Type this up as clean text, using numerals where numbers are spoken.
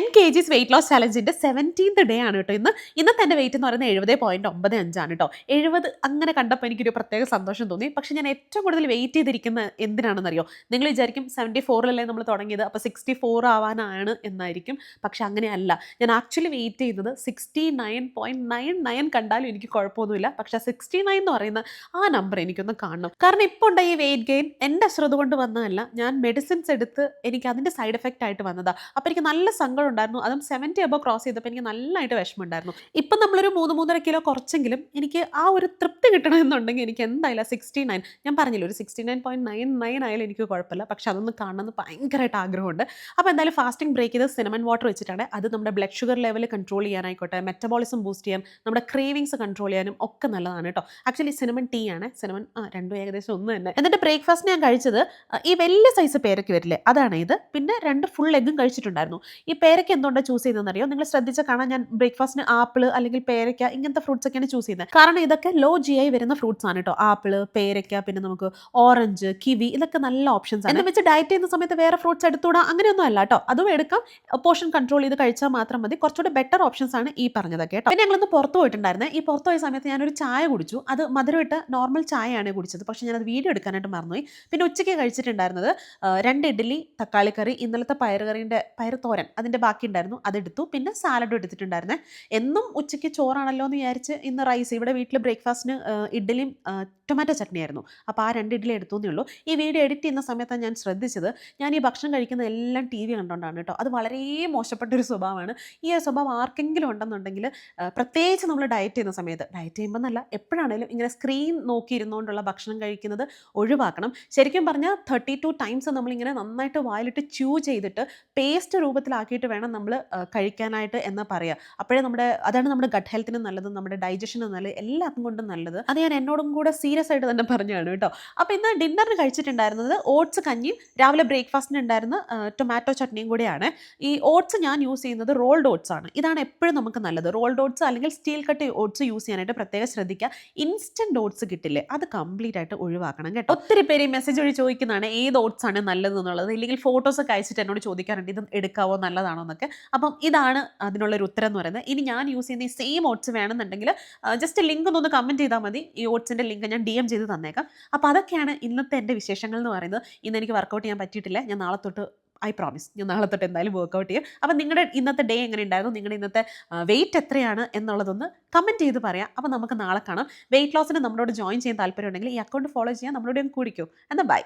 10 kgs weight loss ചലഞ്ചിന്റെ 17th day ആണ് കേട്ടോ ഇന്ന്. ഇന്നത്തെ എൻ്റെ വെയിറ്റ് എന്ന് പറയുന്നത് 70.95 ആണ് കേട്ടോ. 70 അങ്ങനെ കണ്ടപ്പോൾ എനിക്കൊരു പ്രത്യേക സന്തോഷം തോന്നി. പക്ഷെ ഞാൻ ഏറ്റവും കൂടുതൽ വെയിറ്റ് ചെയ്തിരിക്കുന്ന എന്തിനാണെന്നറിയോ? നിങ്ങൾ വിചാരിക്കും 74 നമ്മൾ തുടങ്ങിയത്, അപ്പോൾ 64 ആവാനാണ് എന്നായിരിക്കും. പക്ഷെ അങ്ങനെയല്ല. ഞാൻ ആക്ച്വലി വെയിറ്റ് ചെയ്യുന്നത് 69.99 കണ്ടാലും എനിക്ക് കുഴപ്പമൊന്നുമില്ല. പക്ഷെ 69 എന്ന് പറയുന്ന ആ നമ്പർ എനിക്കൊന്ന് കാണണം. കാരണം ഇപ്പോൾ ഉണ്ട് ഈ വെയിറ്റ് ഗെയിൻ എൻ്റെ അശ്രദ്ധ കൊണ്ട് വന്നതല്ല. ഞാൻ മെഡിസിൻസ് എടുത്ത് എനിക്ക് അതിൻ്റെ സൈഡ് എഫക്റ്റ് ആയിട്ട് വന്നതാണ്. അപ്പോൾ എനിക്ക് നല്ല സങ്കടം ഉണ്ടായിരുന്നു. അതും 70 അബവ് ക്രോസ് ചെയ്തപ്പോൾ എനിക്ക് നല്ലതായിട്ട് വിഷമമുണ്ടായിരുന്നു. ഇപ്പം നമ്മളൊരു 3-3.5 കിലോ കുറച്ചെങ്കിലും എനിക്ക് ആ ഒരു തൃപ്തി കിട്ടണമെന്നുണ്ടെങ്കിൽ എനിക്ക് എന്തായാലും 69, ഞാൻ പറഞ്ഞില്ല, ഒരു 69.99 ആയാലും എനിക്ക് കുഴപ്പമില്ല. പക്ഷെ അതൊന്ന് കാണണമെന്ന് ഭയങ്കരമായിട്ട് ആഗ്രഹമുണ്ട്. അപ്പോൾ എന്തായാലും ഫാസ്റ്റിംഗ് ബ്രേക്ക് ചെയ്ത് സിനമൺ വാട്ടർ വെച്ചിട്ടാണ്. അത് നമ്മുടെ ബ്ലഡ് ഷുഗർ ലെവൽ കൺട്രോൾ ചെയ്യാനായിക്കോട്ടെ, മെറ്റബോളിസം ബൂസ്റ്റ് ചെയ്യാൻ, നമ്മുടെ ക്രേവിങ്സ് കൺട്രോൾ ചെയ്യാനും ഒക്കെ നല്ലതാണ് കേട്ടോ. ആക്ച്വലി സിനമൺ ടീ ആണ്. സിനമൺ രണ്ടും ഏകദേശം ഒന്ന് തന്നെ. എന്നിട്ട് ബ്രേക്ക്ഫാസ്റ്റ് ഞാൻ കഴിച്ചത് ഈ വലിയ സൈസ് പേരയ്ക്ക് വരില്ലേ, അതാണ് ഇത്. പിന്നെ 2 ഫുൾ എഗ്ഗും കഴിച്ചിട്ടുണ്ടായിരുന്നു. ഈ പേരയ്ക്ക എന്തുകൊണ്ടാണ് ചൂസ് ചെയ്തതെന്നറിയോ? നിങ്ങൾ ശ്രദ്ധിച്ച കാണാൻ ഞാൻ ബ്രേക്ക്ഫാസ്റ്റിന് ആപ്പിൾ അല്ലെങ്കിൽ പേരയ്ക്ക ഇങ്ങനത്തെ ഫ്രൂട്ട്സ് ഒക്കെയാണ് ചൂസ് ചെയ്യുന്നത്. കാരണം ഇതൊക്കെ ലോ GI വരുന്ന ഫ്രൂട്ട്സ് ആണ് കേട്ടോ. ആപ്പിൾ, പേരയ്ക്ക, പിന്നെ നമുക്ക് ഓറഞ്ച്, കിവി, ഇതൊക്കെ നല്ല ഓപ്ഷൻസ് ആണ്. എന്ന് വെച്ച് ഡയറ്റ് ചെയ്യുന്ന സമയത്ത് വേറെ ഫ്രൂട്ട്സ് എടുത്തുകൂടാ അങ്ങനെയൊന്നും അല്ല കേട്ടോ. അതും എടുക്കാം. പോർഷൻ കൺട്രോൾ ചെയ്ത് കഴിച്ചാൽ മാത്രം മതി. കുറച്ചുകൂടി ബെറ്റർ ഓപ്ഷൻസ് ആണ് ഈ പറഞ്ഞതൊക്കെ കേട്ടോ. പിന്നെ ഞങ്ങളൊന്ന് പുറത്ത് പോയിട്ടുണ്ടായിരുന്നേ. ഈ പുറത്ത് പോയ സമയത്ത് ഞാനൊരു ചായ കുടിച്ചു. അത് മധുരമിട്ട് നോർമൽ ചായയാണ് കുടിച്ചത്. പക്ഷെ ഞാനത് വീഡിയോ എടുക്കാനായിട്ട് മറന്നുപോയി. പിന്നെ ഉച്ചയ്ക്ക് കഴിച്ചിട്ടുണ്ടായിരുന്നത് 2 ഇഡ്ഡലി, തക്കാളി കറി, ഇന്നലത്തെ പയറ് തോരൻ അതിൻ്റെ ബാക്കി ഉണ്ടായിരുന്നു, അതെടുത്തു. പിന്നെ സാലഡും എടുത്തിട്ടുണ്ടായിരുന്നേ. എന്നും ഉച്ചയ്ക്ക് ചോറാണല്ലോ എന്ന് വിചാരിച്ച് ഇന്ന് റൈസ്, ഇവിടെ വീട്ടിൽ ബ്രേക്ക്ഫാസ്റ്റിന് ഇഡ്ഡലിയും ടൊമാറ്റോ ചട്നി ആയിരുന്നു. അപ്പോൾ ആ 2 ഇഡ്ഡലി എടുത്തു എന്നേ ഉള്ളൂ. ഈ വീഡിയോ എഡിറ്റ് ചെയ്യുന്ന സമയത്താണ് ഞാൻ ശ്രദ്ധിച്ചത്, ഞാൻ ഈ ഭക്ഷണം കഴിക്കുന്ന എല്ലാം TV കണ്ടുകൊണ്ടാണ് കേട്ടോ. അത് വളരെ മോശപ്പെട്ടൊരു സ്വഭാവമാണ്. ഈ ഒരു സ്വഭാവം ആർക്കെങ്കിലും ഉണ്ടെന്നുണ്ടെങ്കിൽ, പ്രത്യേകിച്ച് നമ്മൾ ഡയറ്റ് ചെയ്യുന്ന സമയത്ത്, ഡയറ്റ് ചെയ്യുമ്പോൾ എന്നല്ല എപ്പോഴാണെങ്കിലും ഇങ്ങനെ സ്ക്രീൻ നോക്കിയിരുന്നുകൊണ്ടുള്ള ഭക്ഷണം കഴിക്കുന്നത് ഒഴിവാക്കണം. ശരിക്കും പറഞ്ഞാൽ 32 ടൈംസ് നമ്മളിങ്ങനെ നന്നായിട്ട് വായിലിട്ട് ച്യൂ ചെയ്തിട്ട് പേസ്റ്റ് രൂപത്തിലാക്കിയിട്ട് വേണം നമ്മൾ കഴിക്കാനായിട്ട് എന്ന് പറയുക. അപ്പോഴേ അതാണ് നമ്മുടെ ഗട്ട് ഹെൽത്തിന് നല്ലത്, നമ്മുടെ ഡൈജഷന് നല്ലത്, എല്ലാത്തും കൊണ്ടും നല്ലത്. അത് ഞാൻ എന്നോടും കൂടെ സീരിയസ് ആയിട്ട് തന്നെ പറഞ്ഞതാണ് കേട്ടോ. അപ്പോൾ ഇന്ന് ഡിന്നറിന് കഴിച്ചിട്ടുണ്ടായിരുന്നത് ഓട്സ് കഞ്ഞിയും രാവിലെ ബ്രേക്ക്ഫാസ്റ്റിന് ഉണ്ടായിരുന്ന ടൊമാറ്റോ ചട്നിയും കൂടെയാണ്. ഈ ഓട്സ് ഞാൻ യൂസ് ചെയ്യുന്നത് റോൾഡ് ഓട്സ് ആണ്. ഇതാണ് എപ്പോഴും നമുക്ക് നല്ലത്. റോൾഡ് ഓട്സ് അല്ലെങ്കിൽ സ്റ്റീൽ കട്ട് ഓട്സ് യൂസ് ചെയ്യാനായിട്ട് പ്രത്യേകം ശ്രദ്ധിക്കുക. ഇൻസ്റ്റൻറ്റ് ഓട്സ് കിട്ടില്ലേ, അത് കംപ്ലീറ്റ് ആയിട്ട് ഒഴിവാക്കണം കേട്ടോ. ഒത്തിരി പേര് ഈ മെസ്സേജ് വഴി ചോദിക്കുന്നതാണ് ഏത് ഓട്സ് ആണ് നല്ലത് എന്നുള്ളത്. ഇല്ലെങ്കിൽ ഫോട്ടോസൊക്കെ അയച്ചിട്ട് എന്നോട് ചോദിക്കാറുണ്ട് ഇത് എടുക്കാവോ, നല്ലതാണോ എന്നൊക്കെ. അപ്പം ഇതാണ് അതിനുള്ളൊരു ഉത്തരം എന്ന് പറയുന്നത്. ഇനി ഞാൻ യൂസ് ചെയ്യുന്ന ഈ സെയിം ഓട്സ് വേണമെന്നുണ്ടെങ്കിൽ ജസ്റ്റ് ലിങ്ക് ഒന്ന് കമൻറ്റ് ചെയ്താൽ മതി. ഈ ഓട്സിൻ്റെ ലിങ്ക് ഞാൻ DM ചെയ്ത് തന്നേക്കാം. അപ്പോൾ അതൊക്കെയാണ് ഇന്നത്തെ എൻ്റെ വിശേഷങ്ങൾ എന്ന് പറയുന്നത്. ഇന്ന് എനിക്ക് വർക്കൗട്ട് ചെയ്യാൻ പറ്റിയിട്ടില്ല. ഞാൻ നാളെ തൊട്ട് ഐ പ്രോമിസ്, ഞാൻ നാളെ തൊട്ട് എന്തായാലും വർക്കൗട്ട് ചെയ്യും. അപ്പം നിങ്ങളുടെ ഇന്നത്തെ ഡേ എങ്ങനെ ഉണ്ടായിരുന്നു, നിങ്ങളുടെ ഇന്നത്തെ വെയിറ്റ് എത്രയാണ് എന്നുള്ളതൊന്ന് കമൻറ്റ് ചെയ്ത് പറയാം. അപ്പോൾ നമുക്ക് നാളെ കാണാം. വെയിറ്റ് ലോസിന് നമ്മളോട് ജോയിൻ ചെയ്യാൻ താല്പര്യം ഉണ്ടെങ്കിൽ ഈ അക്കൗണ്ട് ഫോളോ ചെയ്യാൻ നമ്മളോട് കൂടിക്കോ. എന്നാൽ ബൈ.